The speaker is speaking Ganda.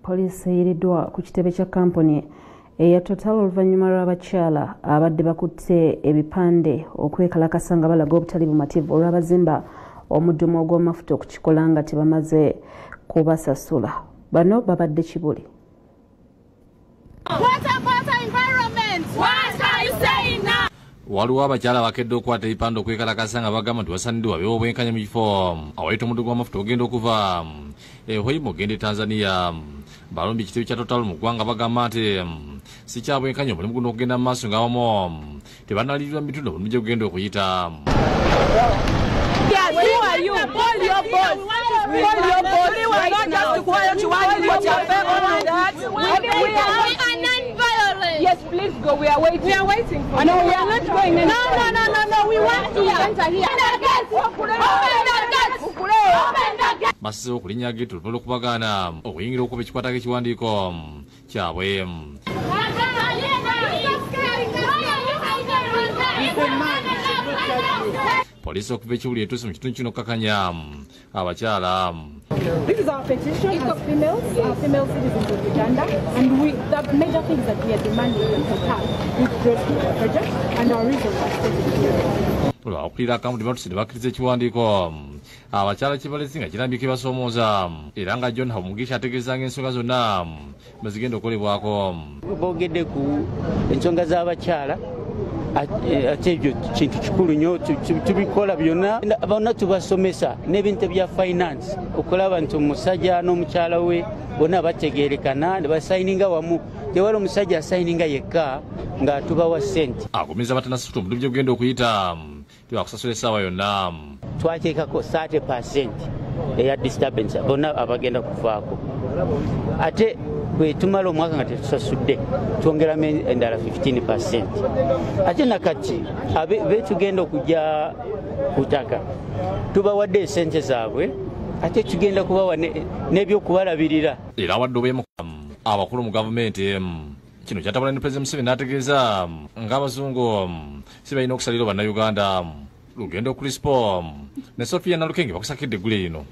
Poliisi eyiiriddwa ku kitebe kya kampuni eya Total oluvannyuma lw'abakyala abadde bakutte ebipande okwekalakasa nga balaga obutali bumativu olw'abazimba omuddumu ogw'amafuta okukikola nga tebamaze kubasasula. Bano babadde Kibuli. Waliwo abakyala bakedde okukwata ebipande okwekalakasa nga bagamba nti basanidde wabeewo obwenkanya mu kifo awayita omuddumu gw'amafuta ogenda okuva Hoima ogenda e Tanzania. Balumbi ekitebe kya Total mu ggwanga bagamba nti si kya bwenkanya omulimu guno okugenda mu maaso ng'abamu tebanaliirirwa mu bitundu omulimu gye gugenda okuyita. Yes, please go. We are waiting. We are waiting for you. No, we are not going anywhere. No. We want to enter here. Basizeewo okulinnya geetu oluvannyuma lw'okubagaana okuyingira okuba ekikwatako ekiwandiiko kyabwe. Poliisi okuva Kibuli etuuse mu kitundu kino okukakanya abakyala. This is our petition as females citizens of Uganda, and the major things that we are demanding from Total withdraw the project and our reason for stating. Olw'okulira akamuti batusidde bakkiriza ekiwandiiko abakyala Kibalezi nga kirambika ebasoomooza era nga John Habumugisha ategeeza ng'ensonga zonna bezigenda okukolebwako. Boogedde ku ensonga z'abakyala ate ebyo kintu kikulu nnyo tubikola byonna bonna tubasomesa n'ebintu bya finance okulaba nti omusajja n'omukyala we bonna bategeerekana ne basayininga wamu tewali omusajja asayininga yekka ng'atubawa ssente. Agumiriza batanasasuta omulimu gye gugenda okuyita tebakusasula essaawa yonna. Twateekako 30% eya disturbance bonna abagenda kufaako ate bwe tumala omwaka nga tetusasudde twongeramu endala 15%. Ate nakati betugenda okujja kutaka tubawadde esente zaabwe ate tugenda kubawa n'ebyokubalabirira. Era awadde obwemu abakulu mu gavumenti kino kyatabula ne Pulezidenti Museveni n'ategeeza ng'abazungu si balina okusalira bannayuganda lugendo Crispo ne Sophia Nalukenge bakusakidde eggule lino.